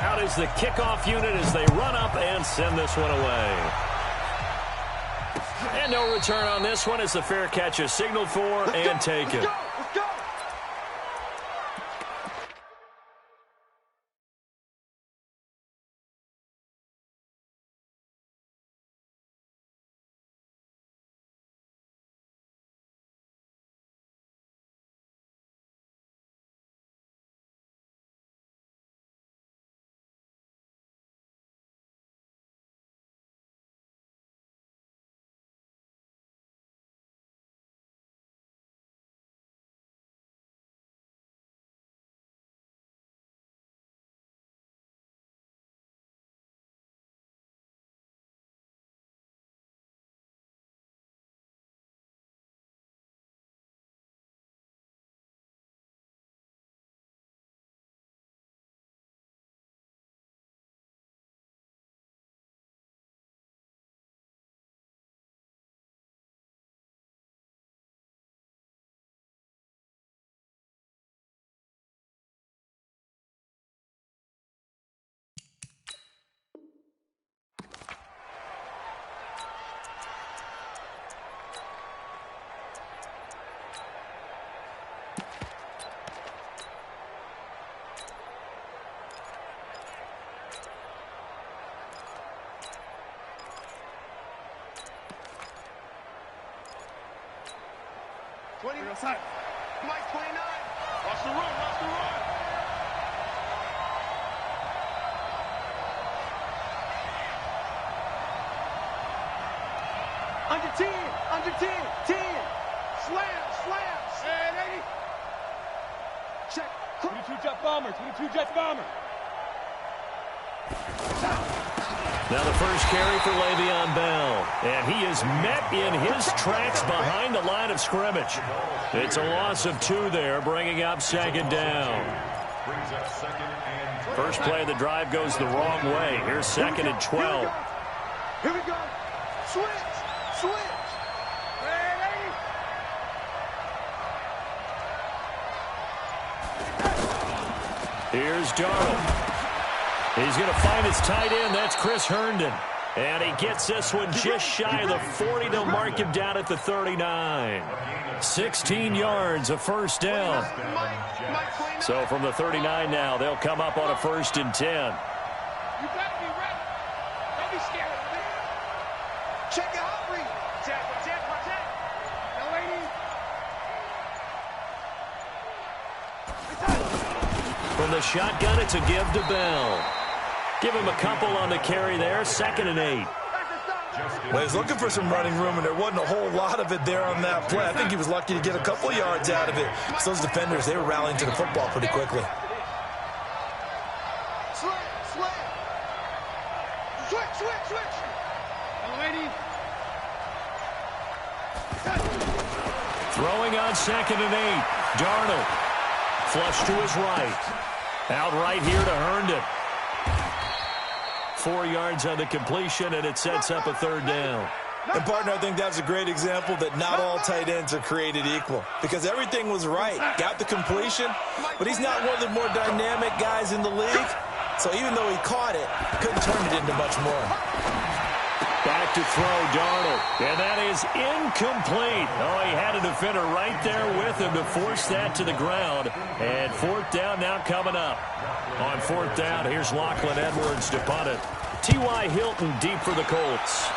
Out is the kickoff unit as they run up and send this one away. And no return on this one as the fair catch is signaled for and taken. Let's go. Mike 29. Watch the run. Under 10. Slam. And 80. Check. 22 jet bomber. Now the first carry for Le'Veon Bell. And he is met in his tracks behind the line of scrimmage. It's a loss of 2 there, bringing up second down. First play of the drive goes the wrong way. Here's second and 12. Here we go. Switch. Here's Darnold. He's going to find his tight end. That's Chris Herndon. And he gets this one just shy of the 40. They'll mark him down at the 39. 16 yards, a first down. So from the 39 now, they'll come up on a 1st and 10. You better be ready. Don't be scared of me. Check your hot read. Protect. No lady. From the shotgun, it's a give to Bell. Give him a couple on the carry there. 2nd and 8. Well, he's looking for some running room, and there wasn't a whole lot of it there on that play. I think he was lucky to get a couple of yards out of it. So those defenders, they were rallying to the football pretty quickly. Switch. Lady. Throwing on 2nd and 8. Darnold. Flush to his right. Out right here to Herndon. 4 yards on the completion, and it sets up a 3rd down. And, partner, I think that's a great example that not all tight ends are created equal because everything was right. Got the completion, but he's not one of the more dynamic guys in the league. So even though he caught it, couldn't turn it into much more. Back to throw, Darnold. And that is incomplete. Oh, he had a defender right there with him to force that to the ground. And 4th down now coming up. On 4th down, here's Lachlan Edwards to punt it. T.Y. Hilton deep for the Colts.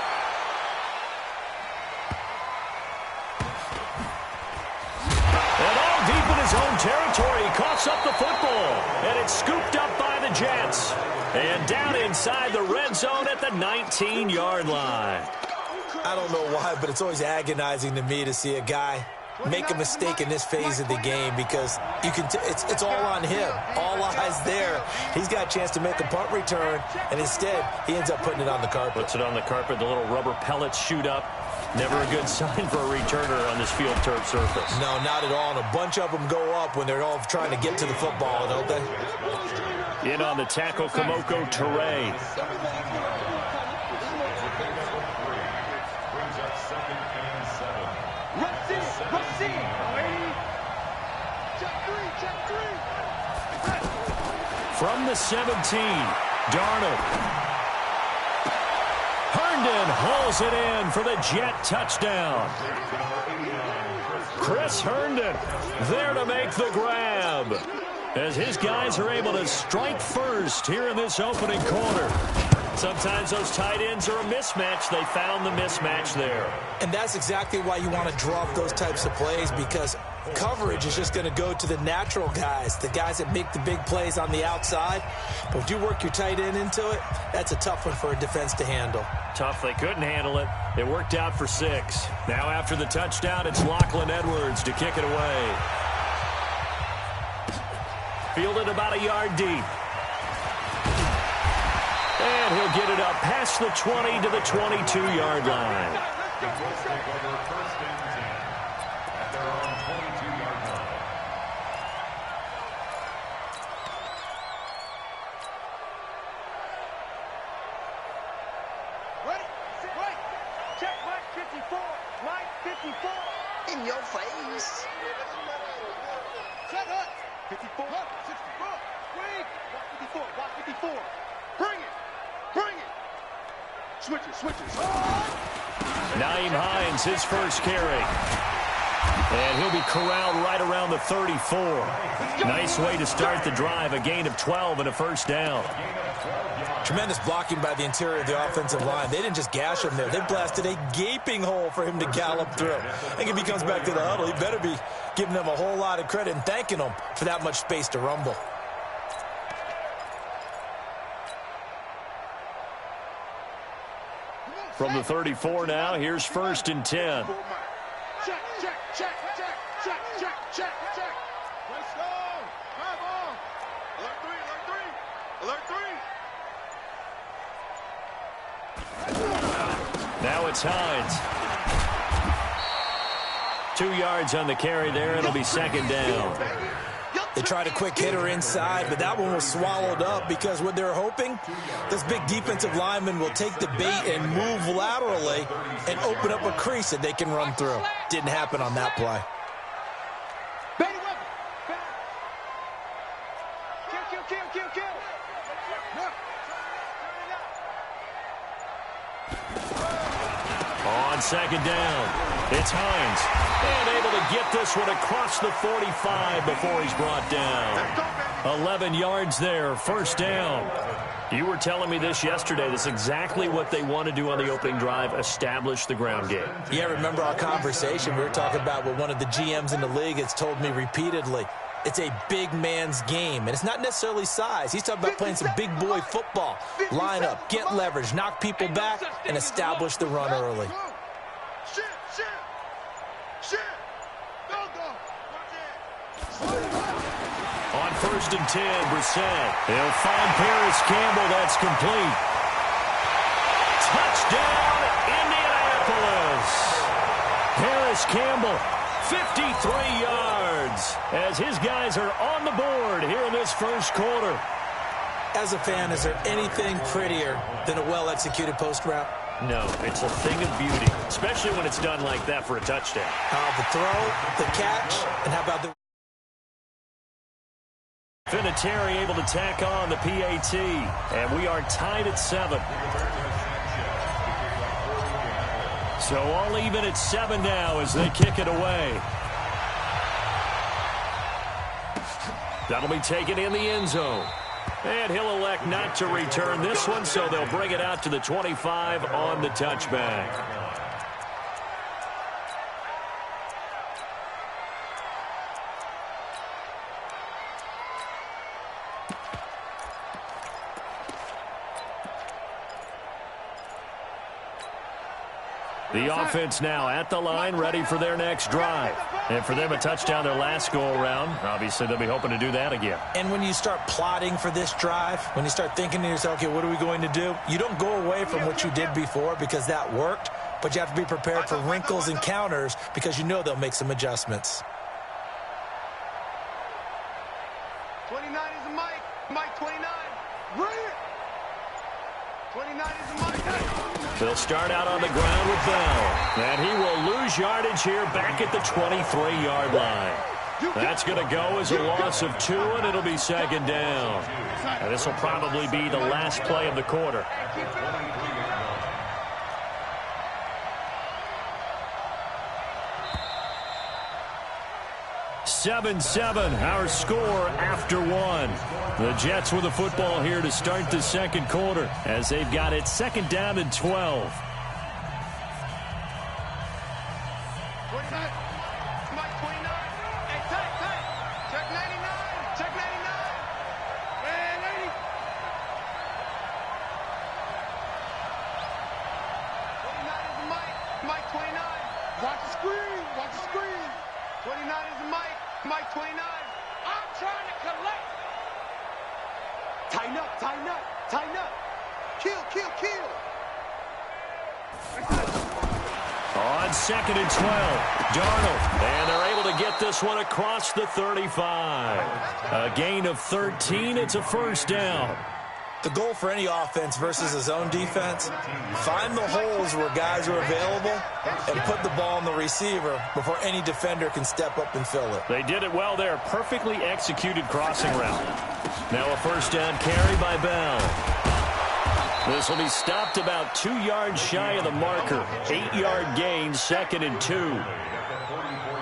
And all deep in his own territory, he coughs up the football. And it's scooped up by the Jets. And down inside the red zone at the 19-yard line. I don't know why, but it's always agonizing to me to see a guy make a mistake in this phase of the game because you can it's all on him. All eyes there. He's got a chance to make a punt return, and instead he ends up putting it on the carpet. Puts it on the carpet. The little rubber pellets shoot up. Never a good sign for a returner on this field turf surface. No, not at all. And a bunch of them go up when they're all trying to get to the football, don't they? In on the tackle, Kamoko Toure. From the 17, Darnold. Herndon hauls it in for the Jet touchdown. Chris Herndon there to make the grab, as his guys are able to strike first here in this opening quarter. Sometimes those tight ends are a mismatch. They found the mismatch there. And that's exactly why you want to draw up those types of plays, because coverage is just going to go to the natural guys, the guys that make the big plays on the outside. But if you work your tight end into it, that's a tough one for a defense to handle. Tough. They couldn't handle it. It worked out for 6. Now after the touchdown, it's Lachlan Edwards to kick it away. Fielded about a yard deep. And he'll get it up past the 20 to the 22-yard line. Ready? Right. Check Mike 54. Mike 54. In your face. Shut up. 54. 64. Wait. Watch 54. Watch 54. Bring it. Bring it. Switches. Nyheim Hines, his first carry. And he'll be corralled right around the 34. Nice way to start the drive. A gain of 12 and a first down. Tremendous blocking by the interior of the offensive line. They didn't just gash him there. They blasted a gaping hole for him to gallop through. I think if he comes back to the huddle, he better be giving them a whole lot of credit and thanking them for that much space to rumble. From the 34 now, here's 1st and 10. Check. Let's go. Come on. Alert 3. Now it's Hines. 2 yards on the carry there. It'll be 2nd down. They tried a quick hitter inside, but that one was swallowed up because what they're hoping, this big defensive lineman will take the bait and move laterally and open up a crease that they can run through. Didn't happen on that play. Kill. On 2nd down, it's Hines. And able to get this one across the 45 before he's brought down. 11 yards there, 1st down. You were telling me this yesterday. This is exactly what they want to do on the opening drive, establish the ground game. Yeah, remember our conversation? We were talking about what one of the GMs in the league has told me repeatedly. It's a big man's game, and it's not necessarily size. He's talking about playing some big boy football. Line up, get leverage, knock people back, and establish the run early. On 1st and 10, Brissett. He'll find Paris Campbell. That's complete. Touchdown, Indianapolis. Paris Campbell, 53 yards, as his guys are on the board here in this first quarter. As a fan, is there anything prettier than a well-executed post route? No, it's a thing of beauty, especially when it's done like that for a touchdown. The throw, the catch, and how about the... Vinatieri able to tack on the PAT, and we are tied at 7. So all even at 7 now as they kick it away. That'll be taken in the end zone. And he'll elect not to return this one, so they'll bring it out to the 25 on the touchback. The offense now at the line, ready for their next drive. And for them, a touchdown their last go-around. Obviously, they'll be hoping to do that again. And when you start plotting for this drive, when you start thinking to yourself, okay, what are we going to do? You don't go away from what you did before because that worked, but you have to be prepared for wrinkles and counters because you know they'll make some adjustments. 29 is a Mike. Mike 29. Bring it. 29 is a Mike. They'll start out on the ground with Bell. And he will lose yardage here back at the 23-yard line. That's going to go as a loss of 2, and it'll be second down. And this will probably be the last play of the quarter. 7-7, our score after 1. The Jets with the football here to start the second quarter as they've got it second down and 12. On second and 12, Darnold, and they're able to get this one across the 35. A gain of 13, it's a first down. The goal for any offense versus his own defense, find the holes where guys are available and put the ball on the receiver before any defender can step up and fill it. They did it well there. Perfectly executed crossing route. Now a first down carry by Bell. This will be stopped about 2 yards shy of the marker. 8-yard gain, second and 2.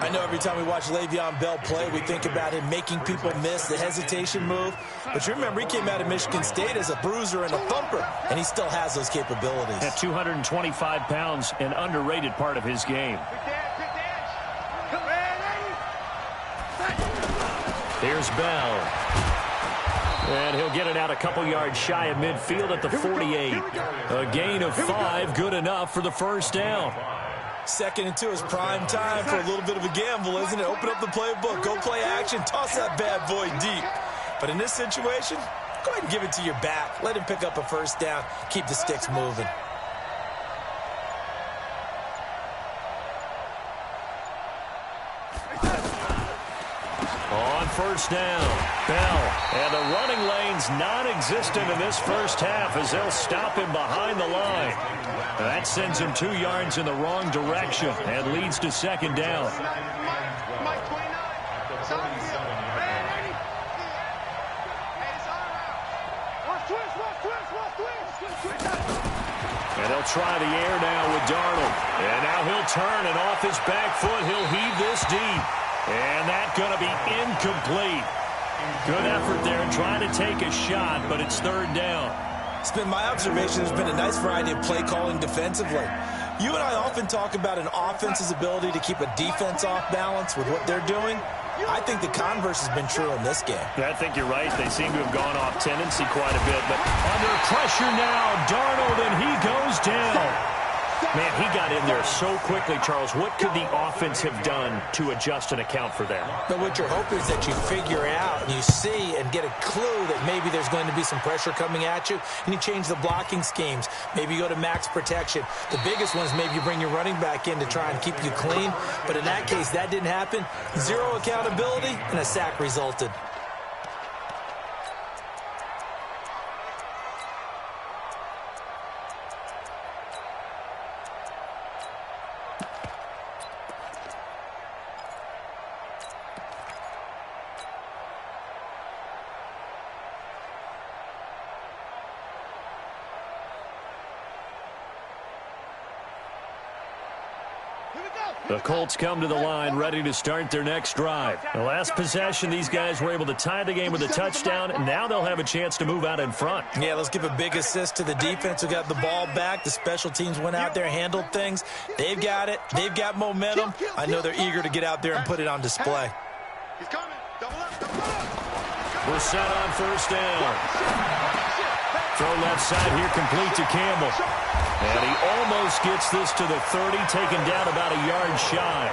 I know every time we watch Le'Veon Bell play, we think about him making people miss the hesitation move. But you remember, he came out of Michigan State as a bruiser and a thumper, and he still has those capabilities. At 225 pounds, an underrated part of his game. Here's Bell. And he'll get it out a couple yards shy of midfield at the 48. A gain of 5, good enough for the first down. Second and 2 is prime time for a little bit of a gamble, isn't it? Open up the playbook, go play action, toss that bad boy deep. But in this situation, go ahead and give it to your back. Let him pick up a first down, keep the sticks moving. On first down, Bell. And the running lane's non-existent in this first half as they'll stop him behind the line. That sends him 2 yards in the wrong direction and leads to second down. And they'll try the air now with Darnold. And now he'll turn, and off his back foot, he'll heave this deep. And that's going to be incomplete. Good effort there in trying to take a shot, but it's third down. It's been my observation there's been a nice variety of play calling defensively. You and I often talk about an offense's ability to keep a defense off balance with what they're doing. I think the converse has been true in this game. I think you're right. They seem to have gone off tendency quite a bit. But under pressure now, Darnold, and he goes down. Man, he got in there so quickly, Charles. What could the offense have done to adjust and account for that? But what you're hoping is that you figure out and you see and get a clue that maybe there's going to be some pressure coming at you, and you change the blocking schemes. Maybe you go to max protection. The biggest one is maybe you bring your running back in to try and keep you clean. But in that case, that didn't happen. Zero accountability, and a sack resulted. The Colts come to the line ready to start their next drive. The last possession, these guys were able to tie the game with a touchdown, and now they'll have a chance to move out in front. Yeah, let's give a big assist to the defense who got the ball back. The special teams went out there, handled things. They've got it. They've got momentum. I know they're eager to get out there and put it on display. He's coming. Double up, double up. We're set on first down. Throw left side here, complete to Campbell. And he almost gets this to the 30, taken down about a yard shy.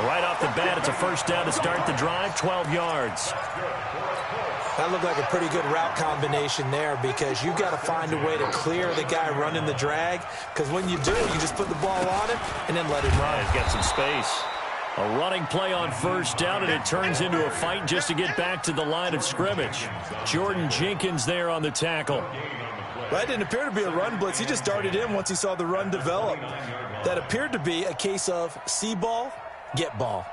Right off the bat, it's a first down to start the drive, 12 yards. That looked like a pretty good route combination there because you've got to find a way to clear the guy running the drag, because when you do, you just put the ball on him and then let him run. He's got some space. A running play on first down, and it turns into a fight just to get back to the line of scrimmage. Jordan Jenkins there on the tackle. That didn't appear to be a run blitz. He just darted in once he saw the run develop. That appeared to be a case of see ball, get ball.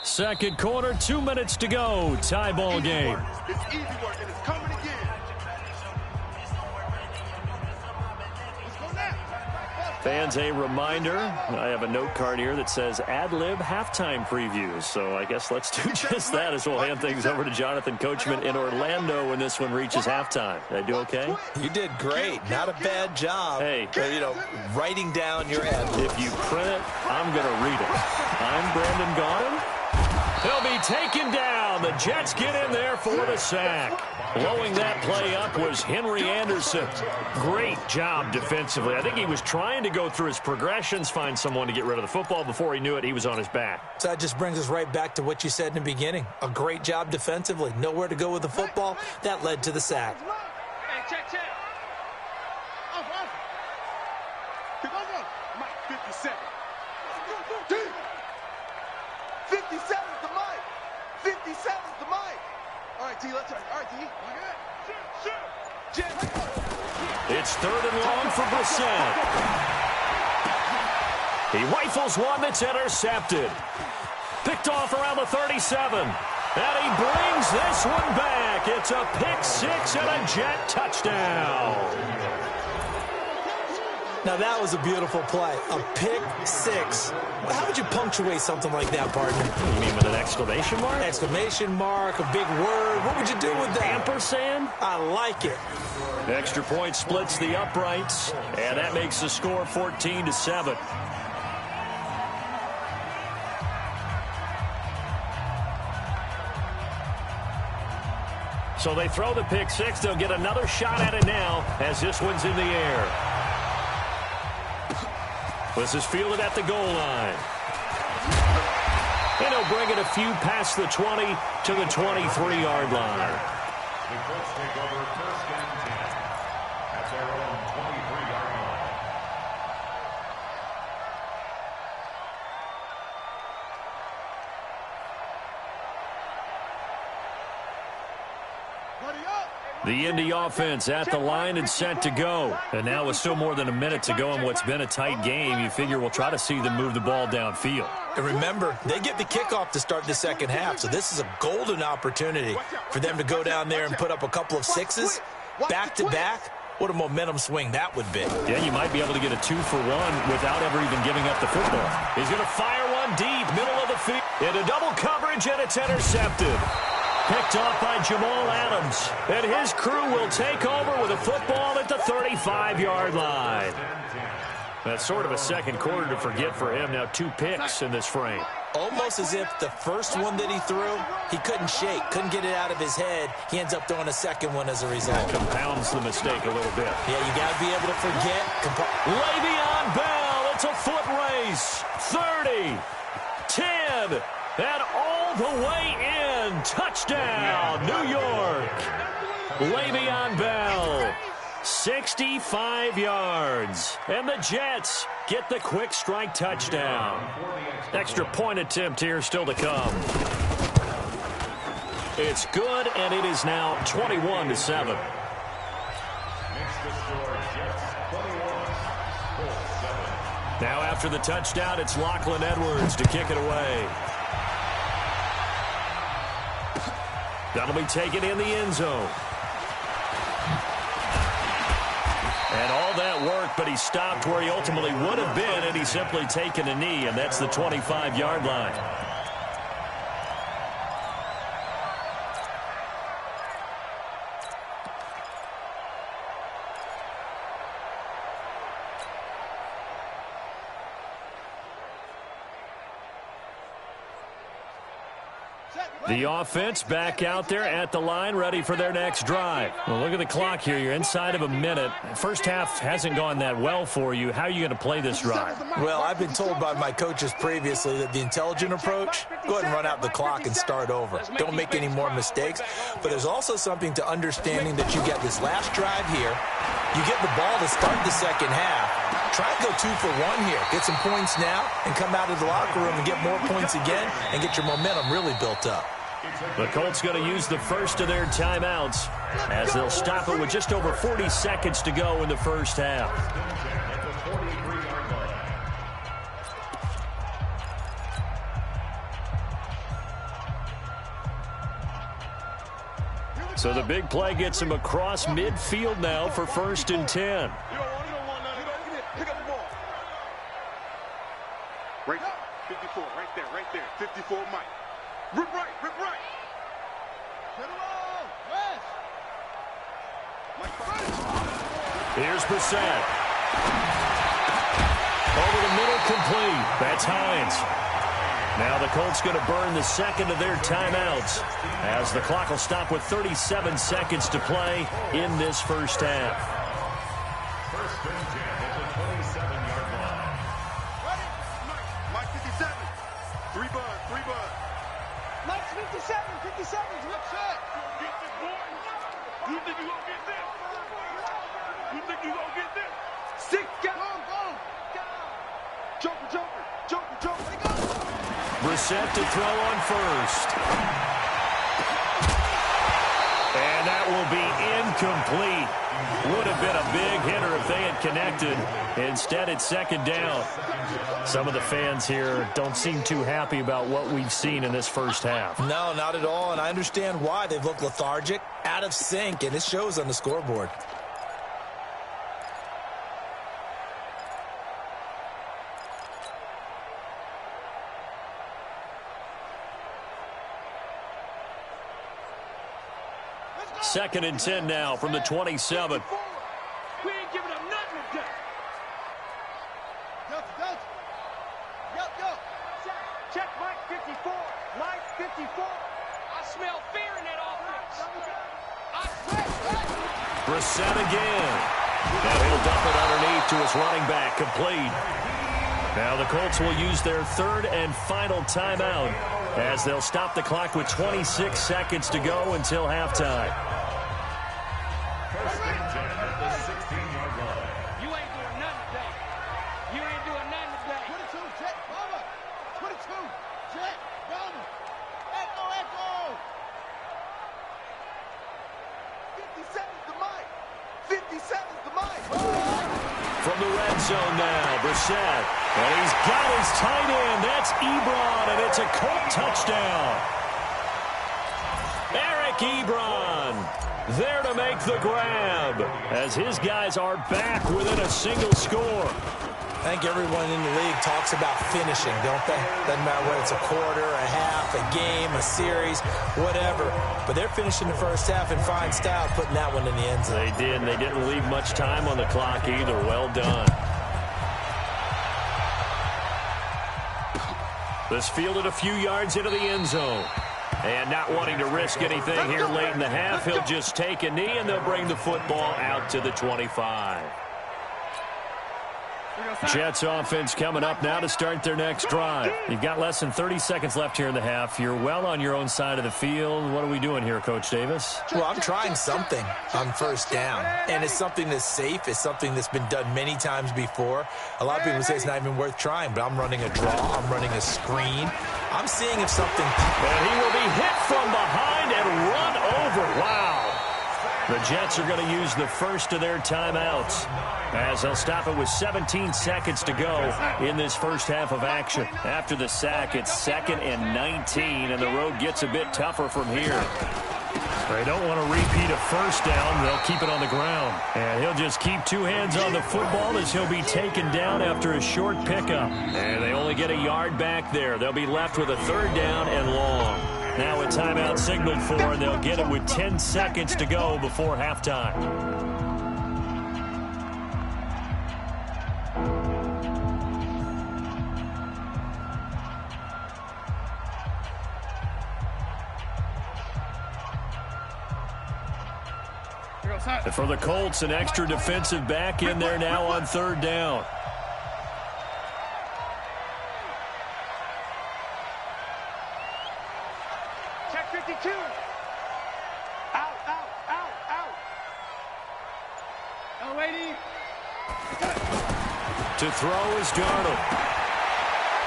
Second quarter, 2 minutes to go. Tie ball game. It's easy work, and it's coming again. Let's go now. Fans, a reminder, I have a note card here that says ad-lib halftime previews. So I guess let's do just that as we'll hand things over to Jonathan Coachman in Orlando when this one reaches halftime. Did I do okay? You did great. Not a bad job. Hey. Writing down your ad-libs. If you print it, I'm going to read it. I'm Brandon Gaudin. He'll be taken down. The Jets get in there for the sack. Blowing that play up was Henry Anderson. Great job defensively. I think he was trying to go through his progressions, find someone to get rid of the football. Before he knew it, he was on his back. So that just brings us right back to what you said in the beginning. A great job defensively. Nowhere to go with the football. That led to the sack. Hey, check. Off. Keep on going. I'm at 57. 57 is the mic. 57 is the mic. All right, T, let's try. All right, T. Look at that. Shoot. It's third and long for Brissett. He rifles one that's intercepted. Picked off around the 37. And he brings this one back. It's a pick six and a Jet touchdown. Now, that was a beautiful play. A pick six. How would you punctuate something like that, partner? You mean with an exclamation mark? Exclamation mark, a big word. What would you do with that? Ampersand? I like it. Extra point splits the uprights, and that makes the score 14-7. So they throw the pick six. They'll get another shot at it now as this one's in the air. This is fielded at the goal line. And he'll bring it a few past the 20 to the 23-yard line. The Colts take over first and 10 at their own 23-yard line. The Indy offense at the line and set to go. And now with still more than a minute to go in what's been a tight game, you figure we'll try to see them move the ball downfield. And remember, they get the kickoff to start the second half, so this is a golden opportunity for them to go down there and put up a couple of sixes back-to-back. What a momentum swing that would be. Yeah, you might be able to get a 2-for-1 without ever even giving up the football. He's going to fire one deep, middle of the field. Into double coverage, and it's intercepted. Picked off by Jamal Adams. And his crew will take over with a football at the 35-yard line. That's sort of a second quarter to forget for him. Now 2 picks in this frame. Almost as if the first one that he threw, he couldn't shake, couldn't get it out of his head. He ends up throwing a second one as a result. Compounds the mistake a little bit. Yeah, you got to be able to forget. Le'Veon Bell, it's a foot race. 30, 10, and all the way in. Touchdown, New York. Le'Veon Bell, 65 yards. And the Jets get the quick strike touchdown. Extra point attempt here still to come. It's good, and it is now 21-7. Now after the touchdown, it's Lachlan Edwards to kick it away. That'll be taken in the end zone. And all that work, but he stopped where he ultimately would have been, and he's simply taken a knee, and that's the 25-yard line. The offense back out there at the line, ready for their next drive. Well, look at the clock here. You're inside of a minute. First half hasn't gone that well for you. How are you going to play this drive? Well, I've been told by my coaches previously that the intelligent approach, go ahead and run out the clock and start over. Don't make any more mistakes. But there's also something to understanding that you get this last drive here. You get the ball to start the second half. Try and go 2 for 1 here. Get some points now and come out of the locker room and get more points again and get your momentum really built up. The Colts going to use the first of their timeouts as they'll stop it with just over 40 seconds to go in the first half. So the big play gets him across midfield now for 1st and 10. Pick up the ball. Right, 54, right there. 54, Mike. Rip right. Here's Brissett. Over the middle, complete. That's Hines. Now the Colts going to burn the second of their timeouts as the clock will stop with 37 seconds to play in this first half. 1st and 10 at the 27-yard line. Mike 57. 3 bud. Mike's 57. 57's upset. Get this, boy. You think you gonna get this? You think you gonna get this? 6, go. Joker. Brissett to throw on first. And that will be incomplete. Would have been a big hitter if they had connected. Instead, it's 2nd down. Some of the fans here don't seem too happy about what we've seen in this first half. No, not at all, and I understand why. They've looked lethargic, out of sync, and it shows on the scoreboard. Second and 10 now from the 27. We ain't giving up nothing today. Go. Check Mike 54. Mike 54. I smell fear in that offense. Brissett again. Now he'll dump it underneath to his running back, complete. Now the Colts will use their 3rd and final timeout as they'll stop the clock with 26 seconds to go until halftime. 1st and 10 at the 16-yard line. You ain't doing nothing today. 22, Jet, Bomber. 22, Jet, Bomber. Echo. 57's the Mike. 57's the Mike. From the red zone now, Brissett. And he's got his tight end. That's Ebron, and it's a Colt touchdown. Eric Ebron there to make the grab as his guys are back within a single score. I think everyone in the league talks about finishing, don't they? Doesn't matter whether it's a quarter, a half, a game, a series, whatever. But they're finishing the first half in fine style, putting that one in the end zone. They did, and they didn't leave much time on the clock either. Well done. This fielded a few yards into the end zone. And not wanting to risk anything here late in the half, he'll just take a knee, and they'll bring the football out to the 25. Jets offense coming up now to start their next drive. You've got less than 30 seconds left here in the half. You're well on your own side of the field. What are we doing here, Coach Davis? Well, I'm trying something on 1st down, and it's something that's safe. It's something that's been done many times before. A lot of people say it's not even worth trying, but I'm running a draw. I'm running a screen. I'm seeing if something... And he will be hit from behind and run over. Wow. The Jets are going to use the first of their timeouts as they'll stop it with 17 seconds to go in this first half of action. After the sack, it's 2nd and 19, and the road gets a bit tougher from here. They don't want to repeat a first down. They'll keep it on the ground. And he'll just keep 2 hands on the football as he'll be taken down after a short pickup. And they only get a yard back there. They'll be left with a 3rd down and long. Now a timeout signaled for, and they'll get it with 10 seconds to go before halftime. And for the Colts, an extra defensive back in there now on 3rd down. Check 52. Out. Oh, 80. To throw is Darnold.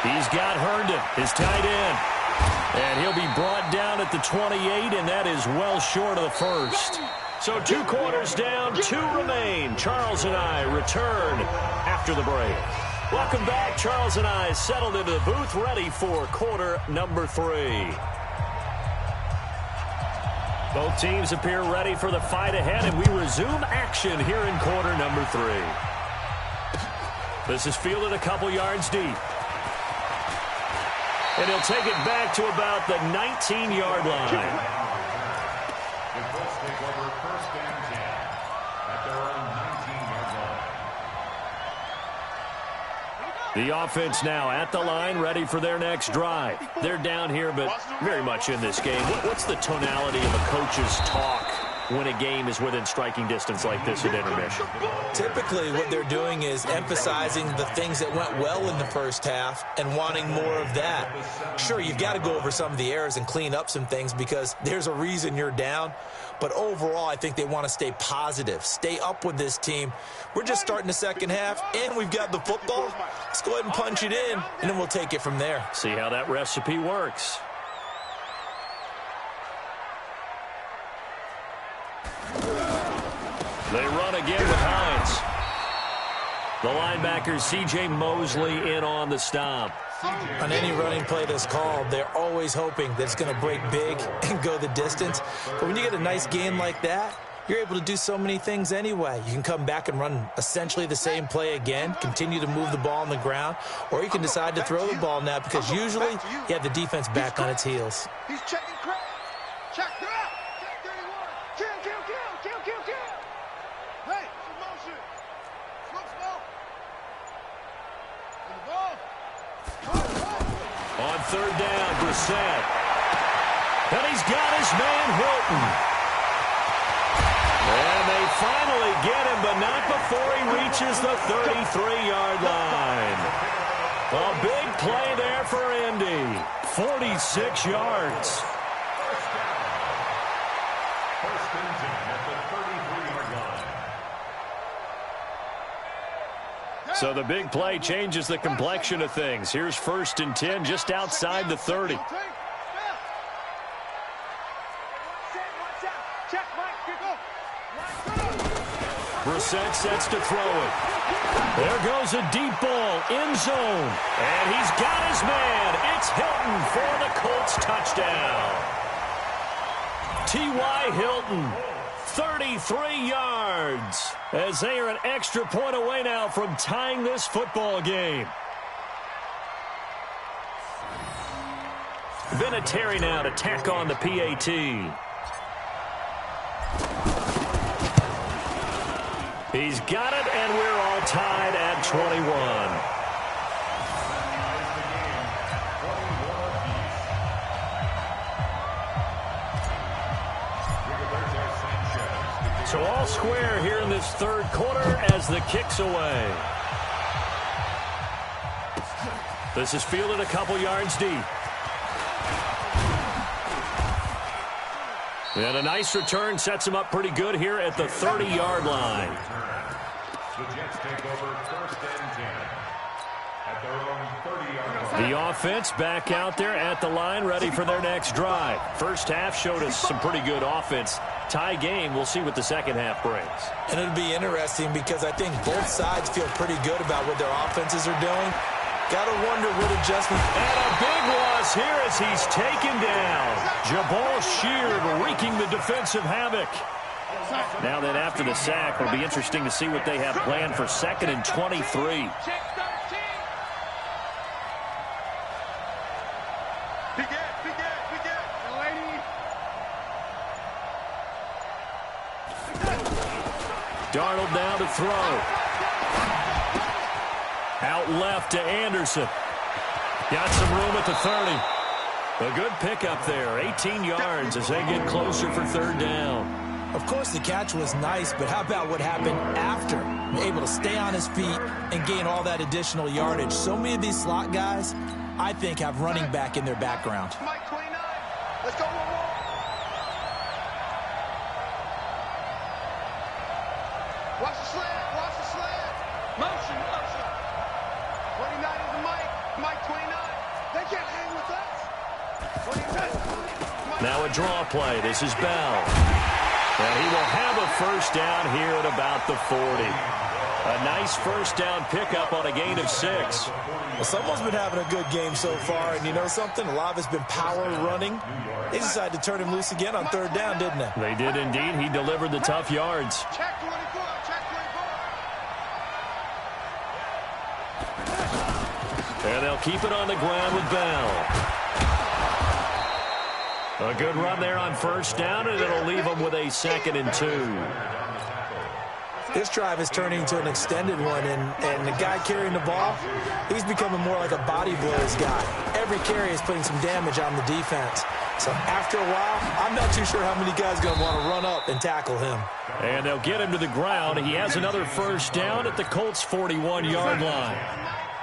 He's got Herndon, his tight end. And he'll be brought down at the 28, and that is well short of the first. So 2 quarters down, 2 remain. Charles and I return after the break. Welcome back. Charles and I settled into the booth, ready for quarter number 3. Both teams appear ready for the fight ahead, and we resume action here in quarter number 3. This is fielded a couple yards deep. And he'll take it back to about the 19-yard line. The Colts take over 1st and 10 at their own 19-yard line. The offense now at the line, ready for their next drive. They're down here, but very much in this game. What's the tonality of a coach's talk when a game is within striking distance like this at intermission? Typically, what they're doing is emphasizing the things that went well in the first half and wanting more of that. Sure, you've got to go over some of the errors and clean up some things because there's a reason you're down. But overall, I think they want to stay positive, stay up with this team. We're just starting the second half, and we've got the football. Let's go ahead and punch it in, and then we'll take it from there. See how that recipe works. They run again with Hines. The linebacker, C.J. Mosley, in on the stop. On any running play that's called, they're always hoping that it's going to break big and go the distance. But when you get a nice gain like that, you're able to do so many things anyway. You can come back and run essentially the same play again, continue to move the ball on the ground, or you can decide to throw the ball now because usually you have the defense back on its heels. He's checking crowd. Check it out. Check 31. Kill. Hey, some motion. Smoke. In the ball. On 3rd down, Brissett. And he's got his man, Hilton. And they finally get him, but not before he reaches the 33-yard line. A big play there for Indy. 46 yards. First and 10 at the 33-yard line. So the big play changes the complexion of things. Here's 1st and 10 just outside the 30. Brissett sets to throw it. There goes a deep ball, end zone. And he's got his man. It's Hilton for the Colts touchdown. T.Y. Hilton, 33 yards, as they are an extra point away now from tying this football game. Vinatieri now to tack on the PAT. He's got it, and we're all tied at 21. So all square here in this 3rd quarter as the kick's away. This is fielded a couple yards deep. And a nice return sets him up pretty good here at the 30-yard line. The Jets take over 1st and 10 at their own 30-yard line. The offense back out there at the line, ready for their next drive. First half showed us some pretty good offense. Tie game, we'll see what the second half brings. And it'll be interesting because I think both sides feel pretty good about what their offenses are doing. Got to wonder what adjustment. And a big loss here as he's taken down. Jabal Sheard wreaking the defensive havoc. Now that after the sack, it'll be interesting to see what they have planned for 2nd and 23. Darnold now to throw. Out left to Anderson. Got some room at the 30. A good pickup there. 18 yards as they get closer for 3rd down. Of course, the catch was nice, but how about what happened after? Able to stay on his feet and gain all that additional yardage. So many of these slot guys, I think, have running back in their background. Mike 29. Let's go one more. Watch the slant. Motion. 29 is the Mike 29. They can't hang with us. 29. Now a draw play. This is Bell. And he will have a 1st down here at about the 40. A nice first down pickup on a gain of 6. Well, someone's been having a good game so far, and you know something? A lot of it's been power running. They decided to turn him loose again on 3rd down, didn't they? They did indeed. He delivered the tough yards. Check 24, check 24. And they'll keep it on the ground with Bell. A good run there on 1st down, and it'll leave them with a 2nd and 2. This drive is turning into an extended one, and the guy carrying the ball, he's becoming more like a body blows guy. Every carry is putting some damage on the defense. So after a while, I'm not too sure how many guys are going to want to run up and tackle him. And they'll get him to the ground. He has another 1st down at the Colts' 41-yard line.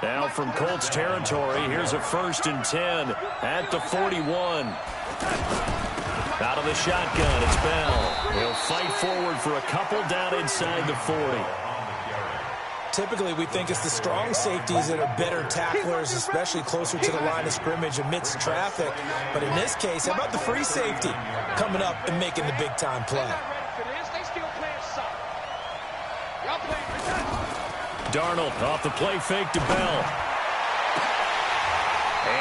Now from Colts territory, here's a 1st and 10 at the 41. Out of the shotgun, it's Bell. He'll fight forward for a couple down inside the 40. Typically, we think it's the strong safeties that are better tacklers, especially closer to the line of scrimmage amidst traffic. But in this case, how about the free safety coming up and making the big-time play? Darnold off the play fake to Bell.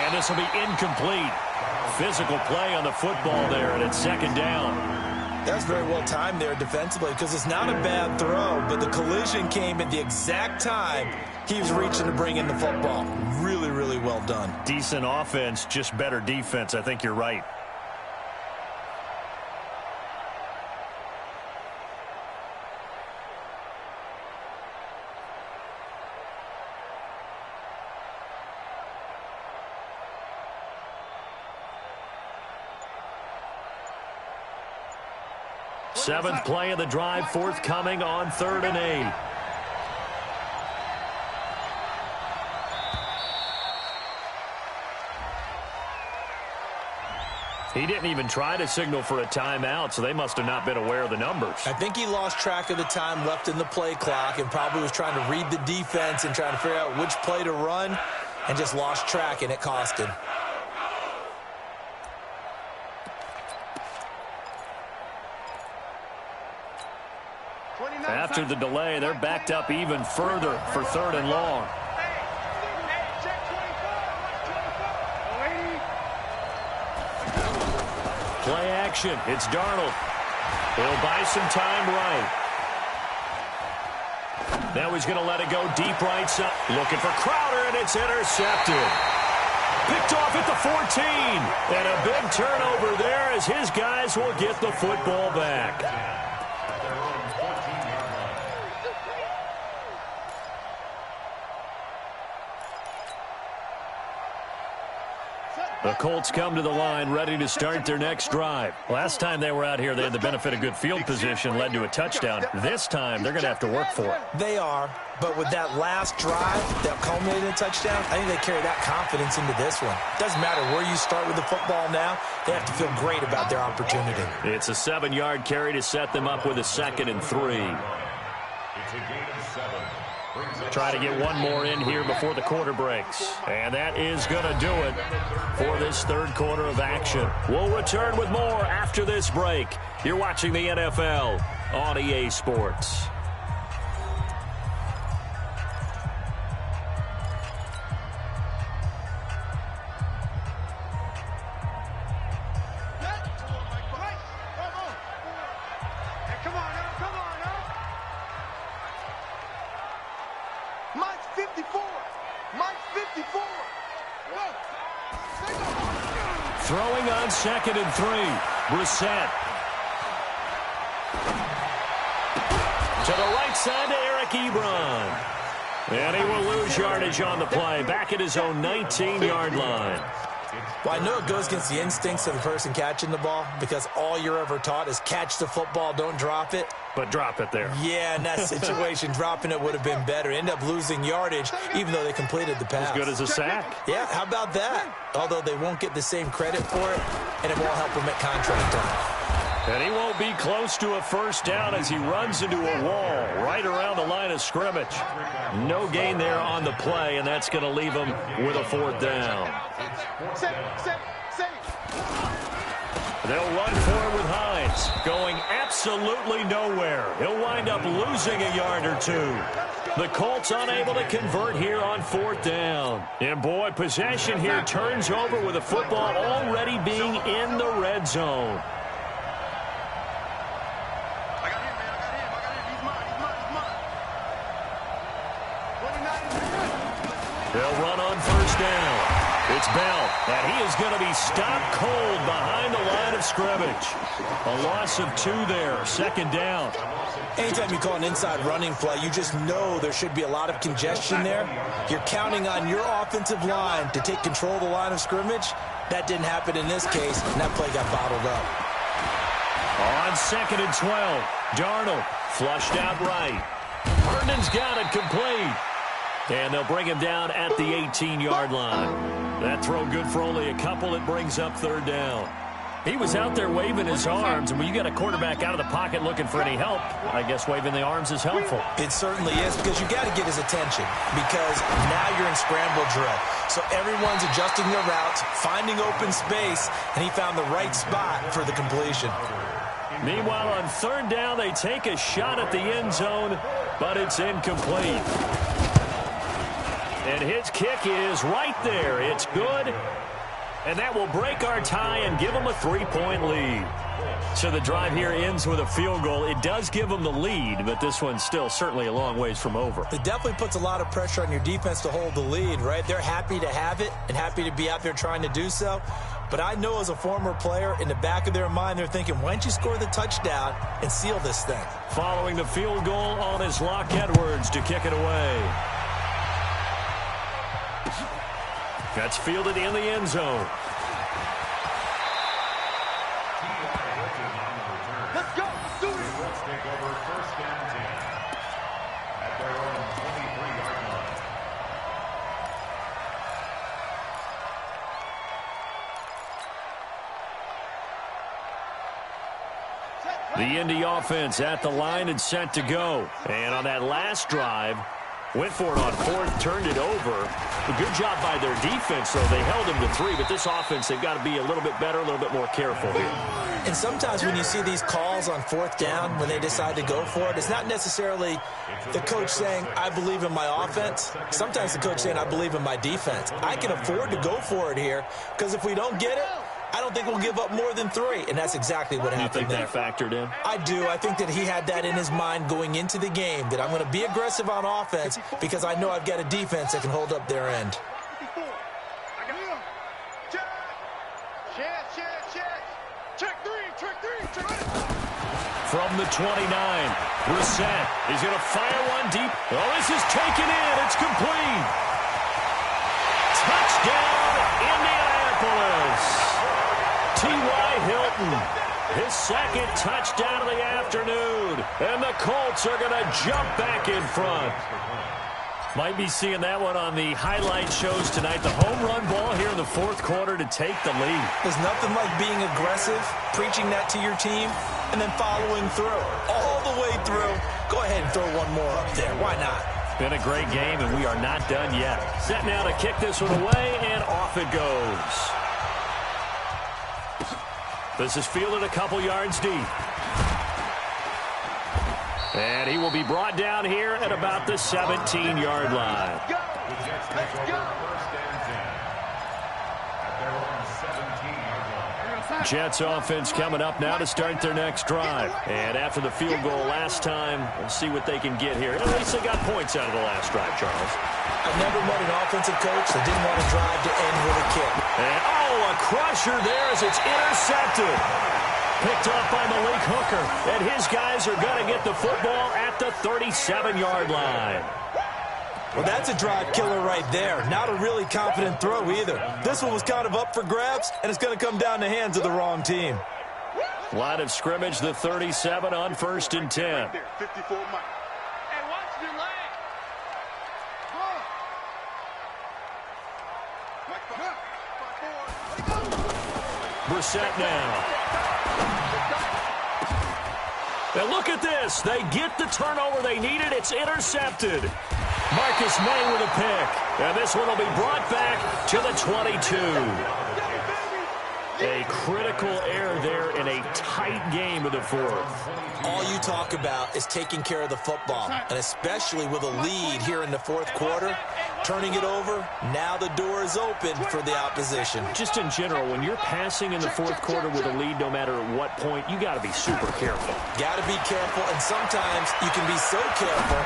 And this will be incomplete. Physical play on the football there, and it's 2nd down. That's very well timed there defensively because it's not a bad throw, but the collision came at the exact time he was reaching to bring in the football. Really, really well done. Decent offense, just better defense. I think you're right. Seventh play of the drive forthcoming on 3rd and 8. He didn't even try to signal for a timeout, so they must have not been aware of the numbers. I think he lost track of the time left in the play clock and probably was trying to read the defense and trying to figure out which play to run and just lost track, and it cost him. After the delay, they're backed up even further for 3rd and long. Play action. It's Darnold. He'll buy some time right. Now he's going to let it go deep right side. Looking for Crowder, and it's intercepted. Picked off at the 14. And a big turnover there as his guys will get the football back. The Colts come to the line ready to start their next drive. Last time they were out here, they had the benefit of good field position, led to a touchdown. This time, they're going to have to work for it. They are, but with that last drive that culminated in a touchdown, I think they carry that confidence into this one. Doesn't matter where you start with the football now, they have to feel great about their opportunity. It's a 7-yard carry to set them up with a 2nd and 3. It's a gain of 7. Try to get one more in here before the quarter breaks. And that is going to do it for this 3rd quarter of action. We'll return with more after this break. You're watching the NFL on EA Sports. Mike's 54. Mike's 54. Whoa. Throwing on 2nd and 3. Brissett. To the right side to Eric Ebron. And he will lose yardage on the play. Back at his own 19-yard line. Well, I know it goes against the instincts of the person catching the ball because all you're ever taught is catch the football, don't drop it. But drop it there. Yeah, in that situation, dropping it would have been better. End up losing yardage, even though they completed the pass. As good as a sack. Yeah, how about that? Although they won't get the same credit for it, and it won't help them at contract time. And he won't be close to a 1st down as he runs into a wall right around the line of scrimmage. No gain there on the play, and that's going to leave him with a 4th down. They'll run for it with Hines, going absolutely nowhere. He'll wind up losing a yard or 2. The Colts unable to convert here on 4th down. And boy, possession here turns over with the football already being in the red zone. They'll run on 1st down. It's Bell, and he is going to be stopped cold behind the line of scrimmage. A loss of 2 there, 2nd down. Anytime you call an inside running play, you just know there should be a lot of congestion there. You're counting on your offensive line to take control of the line of scrimmage. That didn't happen in this case, and that play got bottled up. On 2nd and 12, Darnold flushed out right. Herndon's got it complete. And they'll bring him down at the 18-yard line. That throw good for only a couple. It brings up 3rd down. He was out there waving his arms, and when you got a quarterback out of the pocket looking for any help, I guess waving the arms is helpful. It certainly is, because you got to get his attention, because now you're in scramble drill. So everyone's adjusting their routes, finding open space, and he found the right spot for the completion. Meanwhile, on 3rd down, they take a shot at the end zone, but it's incomplete. And his kick is right there. It's good. And that will break our tie and give them a 3-point lead. So the drive here ends with a field goal. It does give them the lead, but this one's still certainly a long ways from over. It definitely puts a lot of pressure on your defense to hold the lead, right? They're happy to have it and happy to be out there trying to do so. But I know as a former player, in the back of their mind, they're thinking, why don't you score the touchdown and seal this thing? Following the field goal on is Locke Edwards to kick it away. That's fielded in the end zone. Let's go. Do it. Let's take over 1st and 10 at their own 23-yard line. The Indy offense at the line and set to go. And on that last drive, went for it on 4th, turned it over. A good job by their defense, though. They held him to 3, but this offense, they've got to be a little bit better, a little bit more careful here. And sometimes when you see these calls on 4th down, when they decide to go for it, it's not necessarily the coach saying, I believe in my offense. Sometimes the coach saying, I believe in my defense. I can afford to go for it here, because if we don't get it, I don't think we'll give up more than 3, and that's exactly what happened there. You think that factored in? I do. I think that he had that in his mind going into the game, that I'm going to be aggressive on offense because I know I've got a defense that can hold up their end. From the 29, Brissett is going to fire one deep. Oh, this is taken in. It's complete. Touchdown, Indianapolis. T.Y. Hilton, his 2nd touchdown of the afternoon. And the Colts are going to jump back in front. Might be seeing that one on the highlight shows tonight. The home run ball here in the 4th quarter to take the lead. There's nothing like being aggressive, preaching that to your team, and then following through. All the way through. Go ahead and throw one more up there. Why not? Been a great game, and we are not done yet. Set now to kick this one away, and off it goes. This is fielded a couple yards deep. And he will be brought down here at about the 17-yard line. The Jets take over 1st and 10 at their own 17-yard line. Jets offense coming up now to start their next drive. And after the field goal last time, we'll see what they can get here. At least they got points out of the last drive, Charles. I've never met an offensive coach that didn't want to drive to end with a kick. And, a crusher there as it's intercepted. Picked off by Malik Hooker. And his guys are going to get the football at the 37-yard line. Well, that's a drive killer right there. Not a really confident throw either. This one was kind of up for grabs, and it's going to come down the hands of the wrong team. Line of scrimmage, the 37 on 1st and 10. 54 Mike. Hey, watch your leg. Brissett now. And look at this. They get the turnover they needed. It's intercepted. Marcus May with a pick. And this one will be brought back to the 22. A critical error there in a tight game of the fourth. All you talk about is taking care of the football, and especially with a lead here in the fourth quarter, turning it over, now the door is open for the opposition. Just in general, when you're passing in the fourth quarter with a lead, no matter at what point, you got to be super careful. Got to be careful, and sometimes you can be so careful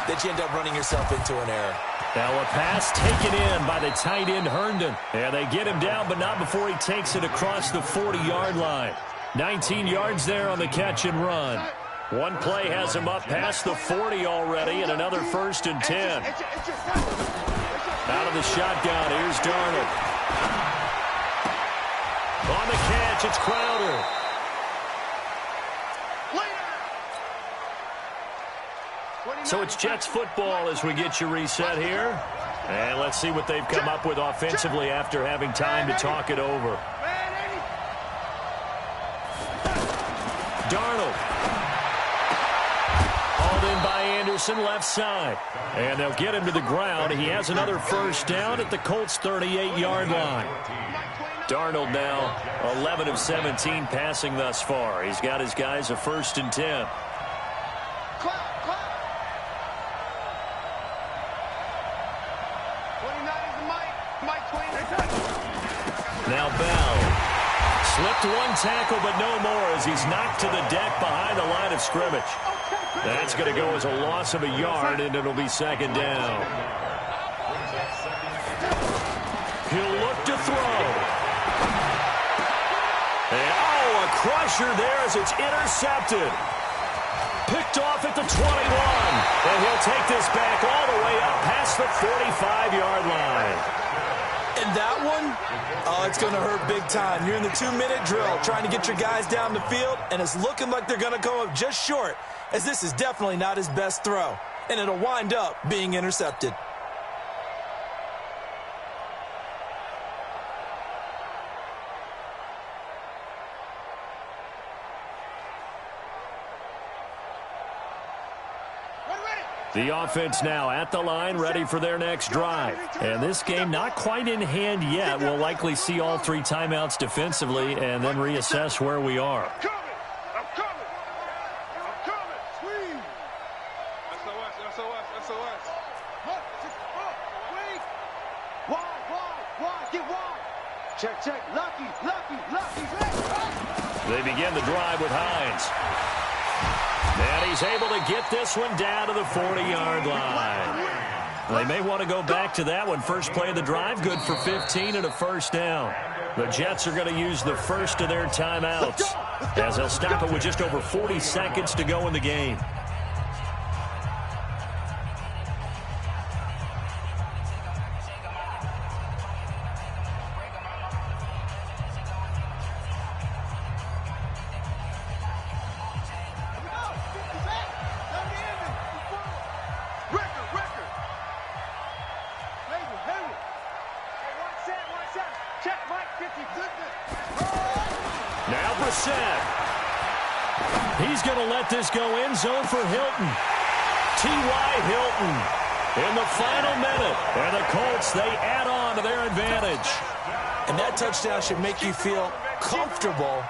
that you end up running yourself into an error. Now a pass taken in by the tight end Herndon. And they get him down, but not before he takes it across the 40-yard line. 19 yards there on the catch and run. One play has him up past the 40 already, and another 1st and 10. Out of the shotgun, here's Darnold. On the catch, it's Crowder. So it's Jets football as we get you reset here. And let's see what they've come up with offensively after having time to talk it over. Darnold. Hauled in by Anderson, left side. And they'll get him to the ground. He has another 1st down at the Colts' 38-yard line. Darnold now 11 of 17 passing thus far. He's got his guys a 1st and 10. Now Bell. Slipped one tackle, but no more as he's knocked to the deck behind the line of scrimmage. That's going to go as a loss of a yard, and it'll be 2nd down. He'll look to throw. And, a crusher there as it's intercepted. Picked off at the 21. And he'll take this back all the way up past the 45-yard line. And that one, it's going to hurt big time. You're in the 2-minute drill trying to get your guys down the field, and it's looking like they're going to go up just short, as this is definitely not his best throw. And it'll wind up being intercepted. The offense now at the line, ready for their next drive. And this game not quite in hand yet. We'll likely see all 3 timeouts defensively and then reassess where we are. I'm coming. Squeeze. SOS. Wide. Get wide. Check. Lucky. They begin the drive with Hines. And he's able to get this one down to the 40-yard line. They may want to go back to that one. First play of the drive, good for 15 and a 1st down. The Jets are going to use the first of their timeouts as they'll stop it with just over 40 seconds to go in the game. Now Brissett. He's going to let this go end zone for Hilton. T.Y. Hilton in the final minute. And the Colts, they add on to their advantage. And that touchdown should make you feel comfortable.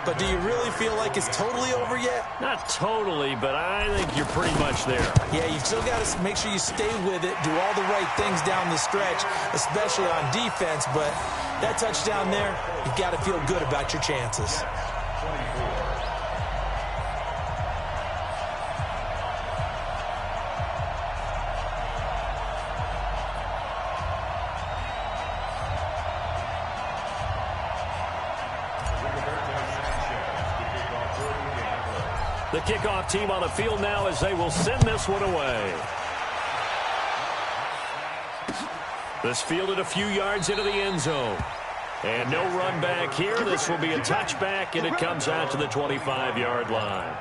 But do you really feel like it's totally over yet? Not totally, but I think you're pretty much there. Yeah, you've still got to make sure you stay with it, do all the right things down the stretch, especially on defense. But that touchdown there, you've got to feel good about your chances. The kickoff team on the field now as they will send this one away. This fielded a few yards into the end zone. And no run back here. This will be a touchback, and it comes out to the 25-yard line.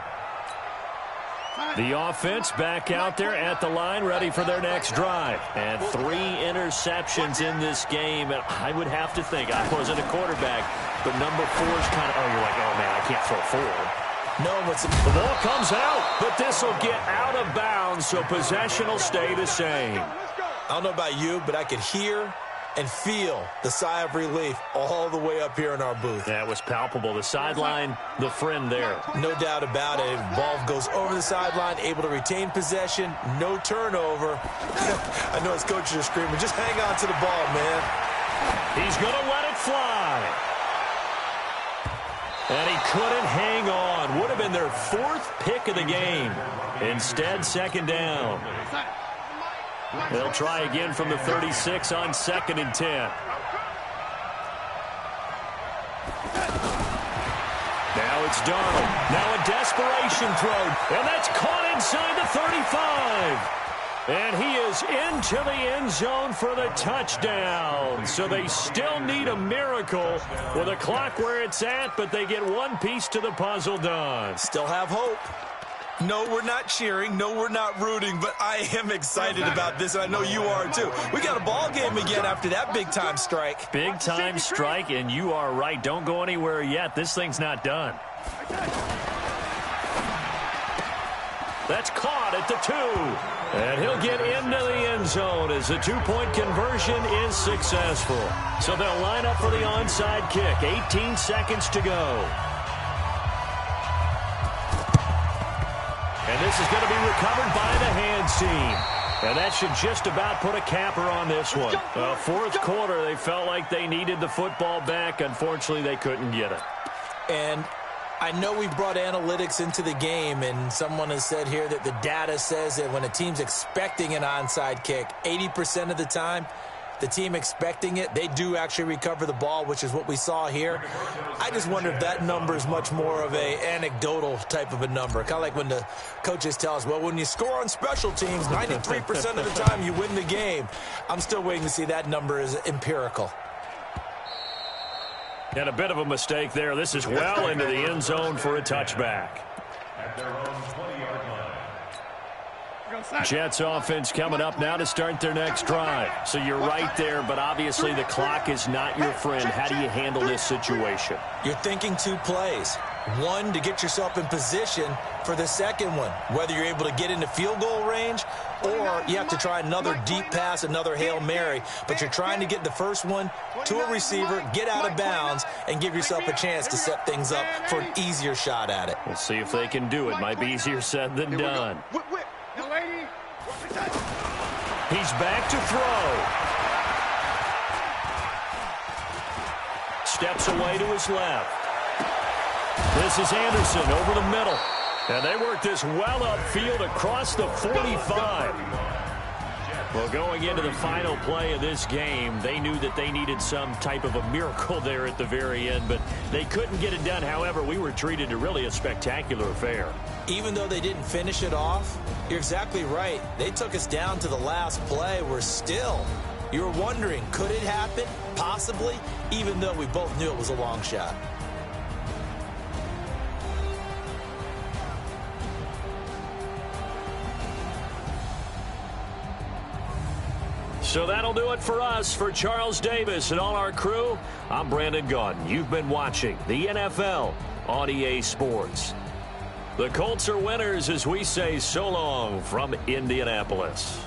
The offense back out there at the line, ready for their next drive. And 3 interceptions in this game. And I would have to think, I wasn't a quarterback, but number 4 is kind of, you're like, oh, man, I can't throw 4. No, but the ball comes out, but this will get out of bounds, so possession will stay the same. I don't know about you, but I could hear and feel the sigh of relief all the way up here in our booth. That was palpable. The sideline, the friend there. No doubt about it. Ball goes over the sideline, able to retain possession, no turnover. I know his coaches are screaming, just hang on to the ball, man. He's going to let it fly. And he couldn't hang on. Would have been their 4th pick of the game. Instead, second down. They'll try again from the 36 on 2nd and 10. Now it's Darnold. Now a desperation throw. And that's caught inside the 35. And he is into the end zone for the touchdown. So they still need a miracle with the clock where it's at, but they get one piece to the puzzle done. Still have hope. No, we're not cheering. No, we're not rooting, but I am excited about this, and I know you are too. We got a ball game again after that big-time strike. Big-time strike, and you are right. Don't go anywhere yet. This thing's not done. That's caught at the 2. And he'll get into the end zone as the 2-point conversion is successful. So they'll line up for the onside kick. 18 seconds to go. And this is going to be recovered by the hands team. And that should just about put a capper on this one. 4th quarter, they felt like they needed the football back. Unfortunately, they couldn't get it. And I know we brought analytics into the game, and someone has said here that the data says that when a team's expecting an onside kick, 80% of the time, the team expecting it, they do actually recover the ball, which is what we saw here. I just wonder if that number is much more of a anecdotal type of a number. Kind of like when the coaches tell us, well, when you score on special teams, 93% of the time you win the game. I'm still waiting to see that number is empirical. And a bit of a mistake there. This is well into the end zone for a touchback. At their own 20-yard line. Jets offense coming up now to start their next drive. So you're right there, but obviously the clock is not your friend. How do you handle this situation? You're thinking 2 plays. One, to get yourself in position for the second one, whether you're able to get into field goal range or you have to try another deep pass, another Hail Mary. But you're trying to get the first one to a receiver, get out of bounds, and give yourself a chance to set things up for an easier shot at it. We'll see if they can do it. Might be easier said than done. He's back to throw. Steps away to his left. This is Anderson over the middle. And they work this well upfield across the 45. Well, going into the final play of this game, they knew that they needed some type of a miracle there at the very end, but they couldn't get it done. However, we were treated to really a spectacular affair. Even though they didn't finish it off, you're exactly right. They took us down to the last play. We're still, you were wondering, could it happen? Possibly, even though we both knew it was a long shot. So that'll do it for us. For Charles Davis and all our crew, I'm Brandon Gaudin. You've been watching the NFL on EA Sports. The Colts are winners as we say so long from Indianapolis.